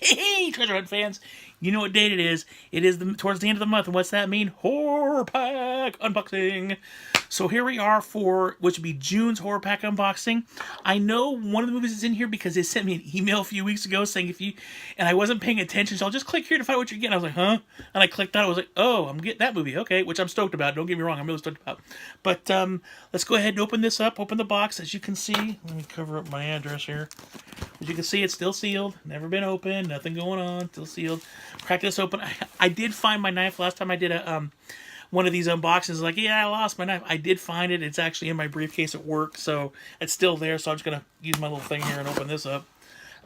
Hey, Treasure Hunt fans, you know what date it is. It is towards the end of the month, and what's that mean? Horror Pack Unboxing. So here we are for, which would be June's Horror Pack Unboxing. I know one of the movies is in here because they sent me an email a few weeks ago saying and I wasn't paying attention, so I'll just click here to find what you're getting. I was like, huh? And I clicked on it, I was like, oh, I'm getting that movie, okay, which I'm stoked about. Don't get me wrong, I'm really stoked about. But let's go ahead and open this up, open the box. As you can see, let me cover up my address here. As you can see, it's still sealed. Never been opened. Nothing going on. Still sealed. Crack this open. I did find my knife last time I did a one of these unboxings. Like, yeah, I lost my knife. I did find it. It's actually in my briefcase at work, so it's still there. So I'm just gonna use my little thing here and open this up.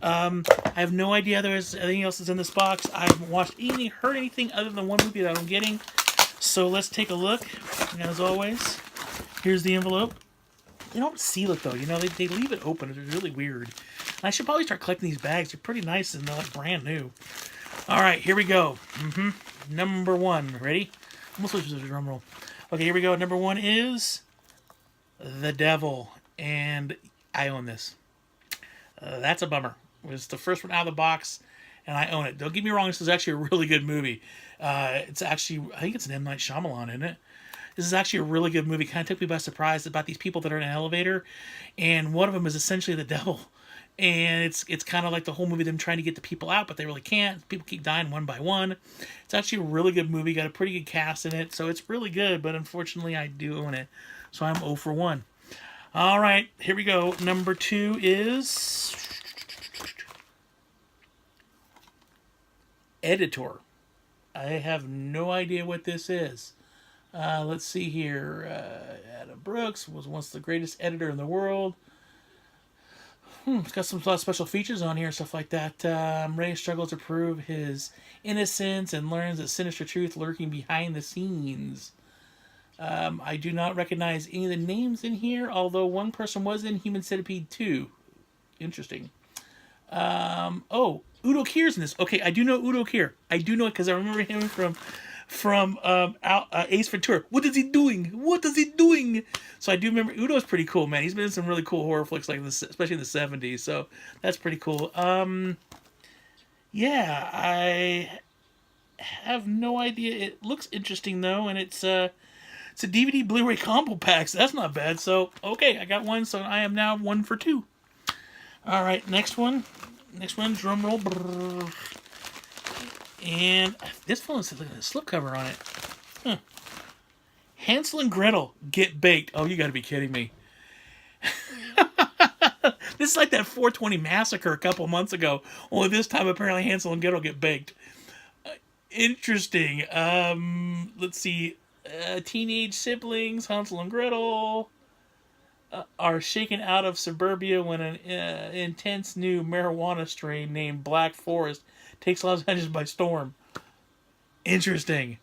I have no idea there's anything else that's in this box. I haven't heard anything other than one movie that I'm getting. So let's take a look. As always, here's the envelope. They don't seal it though. You know, they leave it open. It's really weird. And I should probably start collecting these bags. They're pretty nice and they're like brand new. All right, here we go. Number one. Ready? Almost wish there was a drum roll. Okay, here we go. Number one is The Devil, and I own this. That's a bummer. It was the first one out of the box, and I own it. Don't get me wrong. This is actually a really good movie. It's actually, I think it's an M. Night Shyamalan, isn't it? This is actually a really good movie. Kind of took me by surprise about these people that are in an elevator, and one of them is essentially the devil. And it's kind of like the whole movie, them trying to get the people out, but they really can't. People keep dying one by one. It's actually a really good movie. Got a pretty good cast in it, so it's really good. But unfortunately, I do own it, so I'm 0 for 1. All right, here we go. Number two is Editor. I have no idea what this is. Let's see here. Adam Brooks was once the greatest editor in the world. It's got some special features on here, stuff like that. Ray struggles to prove his innocence and learns a sinister truth lurking behind the scenes. I do not recognize any of the names in here, although one person was in Human Centipede 2. Interesting. Oh, Udo Kier's in this. Okay, I do know Udo Kier. I do know it because I remember him from Ace Ventura. What is he doing? What is he doing? So I do remember Udo's pretty cool, man. He's been in some really cool horror flicks like this, especially in the 70s. So that's pretty cool. Yeah, I have no idea. It looks interesting though, and it's a DVD Blu-ray combo pack. So that's not bad. So okay, I got one. So I am now 1 for 2. All right, next one. Next one, drum roll. Brrr. And this one has a slipcover on it. Huh. Hansel and Gretel get baked. Oh, you got to be kidding me. This is like that 420 massacre a couple months ago. Only this time, apparently, Hansel and Gretel get baked. Interesting. Let's see. Teenage siblings, Hansel and Gretel, are shaken out of suburbia when an intense new marijuana strain named Black Forest takes Los Angeles by storm. Interesting.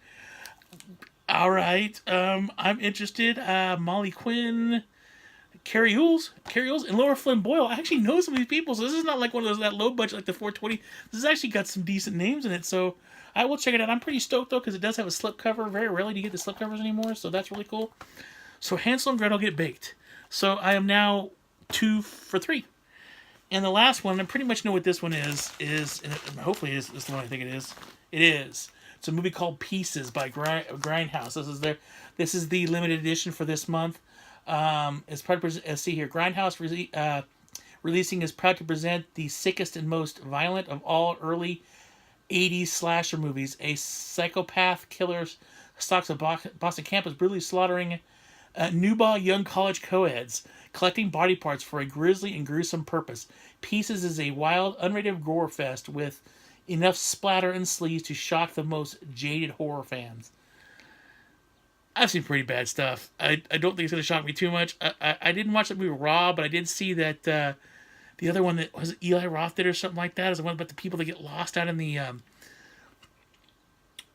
All right. I'm interested. Molly Quinn, Carrie Hules, and Laura Flynn Boyle. I actually know some of these people, so this is not like one of those that low budget like the 420. This has actually got some decent names in it, so I will check it out. I'm pretty stoked though because it does have a slipcover. Very rarely do you get the slipcovers anymore, so that's really cool. So Hansel and Gretel get baked. So I am now 2 for 3. And the last one, I pretty much know what this one is and hopefully it is the one I think it is. It is. It's a movie called Pieces by Grindhouse. This is the limited edition for this month. It's part of, see here, Grindhouse releasing is proud to present the sickest and most violent of all early 80s slasher movies. A psychopath killer stalks a Boston campus, brutally slaughtering newball young college co-eds, collecting body parts for a grisly and gruesome purpose. Pieces is a wild, unrated gore fest with enough splatter and sleaze to shock the most jaded horror fans. I've seen pretty bad stuff. I don't think it's going to shock me too much. I didn't watch that movie Raw, but I did see that the other one that was Eli Roth did or something like that is the one about the people that get lost out in the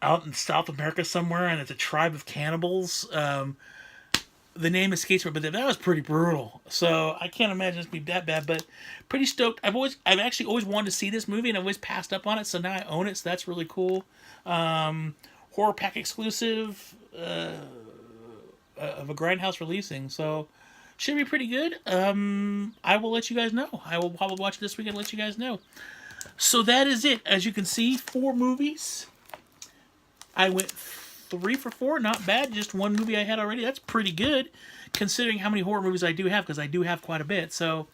out in South America somewhere, and it's a tribe of cannibals. The name escapes me, but that was pretty brutal. So I can't imagine it's be that bad, but pretty stoked. I've actually always wanted to see this movie, and I've always passed up on it. So now I own it. So that's really cool. Horror Pack exclusive of a Grindhouse releasing. So should be pretty good. I will let you guys know. I will probably watch it this weekend and let you guys know. So that is it. As you can see, 4 movies. I went 3 for 4. Not bad. Just one movie I had already. That's pretty good, considering how many horror movies I do have, because I do have quite a bit. So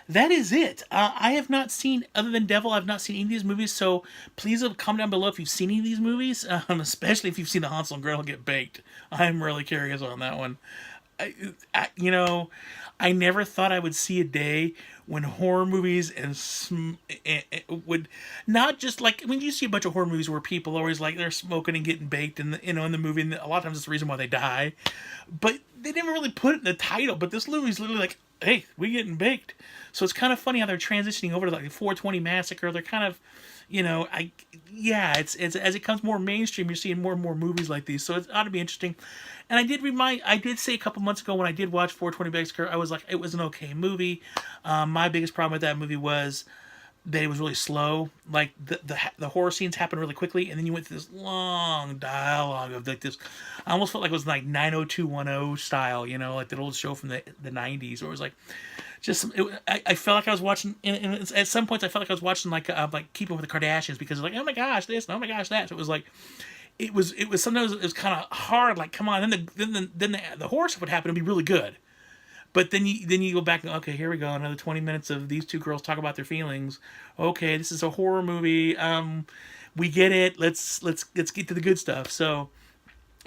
that is it. I have not seen, other than Devil, I've not seen any of these movies, so please comment down below if you've seen any of these movies, especially if you've seen the Hansel and Gretel get baked. I'm really curious on that one. You know, I never thought I would see a day when horror movies would not just like when you see a bunch of horror movies where people are always like they're smoking and getting baked in the in the movie, and a lot of times it's the reason why they die, but they never really put it in the title. But this movie's literally like, hey, we getting baked. So it's kind of funny how they're transitioning over to like the 420 Massacre. They're kind of, it's as it comes more mainstream, you're seeing more and more movies like these. So it ought to be interesting. And I did say a couple months ago when I did watch 420 Massacre, I was like, it was an okay movie. My biggest problem with that movie was that it was really slow. Like the horror scenes happened really quickly, and then you went through this long dialogue of like this. I almost felt like it was like 90210 style, like that old show from the 90s, where it was like I felt like I was watching. And at some points, I felt like I was watching like Keeping with the Kardashians, because it's like, oh my gosh this, and oh my gosh that. So it was like. It was sometimes it was kind of hard. Like, come on, then the horror stuff would happen and be really good. But then you go back and, okay, here we go, another 20 minutes of these two girls talk about their feelings. Okay, this is a horror movie. We get it. Let's get to the good stuff. So,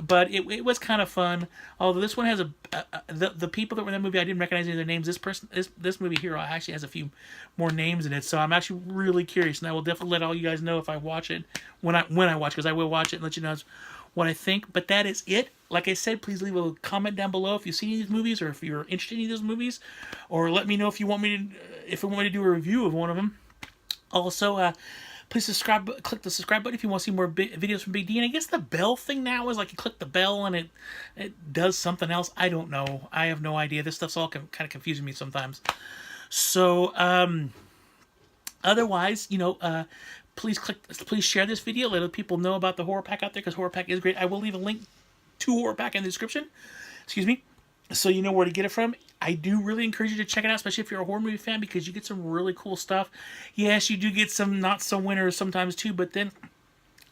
but it was kind of fun. Although this one has the people that were in that movie, I didn't recognize any of their names. This movie here actually has a few more names in it. So I'm actually really curious, and I will definitely let all you guys know if I watch it when I watch, because I will watch it and let you know what I think. But that is it. Like I said, please leave a comment down below if you've seen any of these movies, or if you're interested in any of those movies, or let me know if you want me to do a review of one of them. Also, please click the subscribe button if you want to see more videos from Big D. And I guess the bell thing now is like you click the bell and it does something else. I don't know. I have no idea. This stuff's all kind of confusing me sometimes. So, otherwise, please share this video. Let other people know about the Horror Pack out there, because Horror Pack is great. I will leave a link to Horror Pack in the description. Excuse me. So you know where to get it from. I do really encourage you to check it out, especially if you're a horror movie fan, because you get some really cool stuff. Yes, you do get some not so winners sometimes too, but then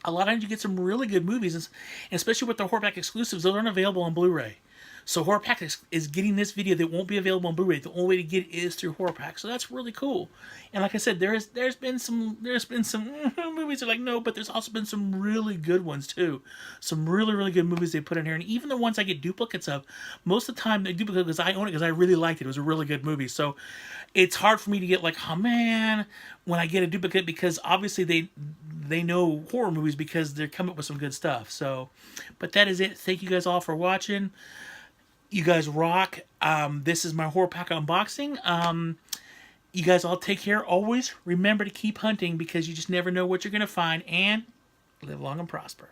a lot of times you get some really good movies, and especially with the Horror Pack exclusives, those aren't available on Blu-ray. So Horror Pack is getting this video that won't be available on Blu-ray. The only way to get it is through Horror Pack. So that's really cool. And like I said, there's been some movies that are like, no, but there's also been some really good ones too. Some really, really good movies they put in here. And even the ones I get duplicates of, most of the time they duplicate because I own it, because I really liked it. It was a really good movie. So it's hard for me to get like, oh man, when I get a duplicate, because obviously they know horror movies because they're coming up with some good stuff. So, but that is it. Thank you guys all for watching. You guys rock. This is my Horror Pack unboxing. You guys all take care. Always remember to keep hunting, because you just never know what you're going to find. And live long and prosper.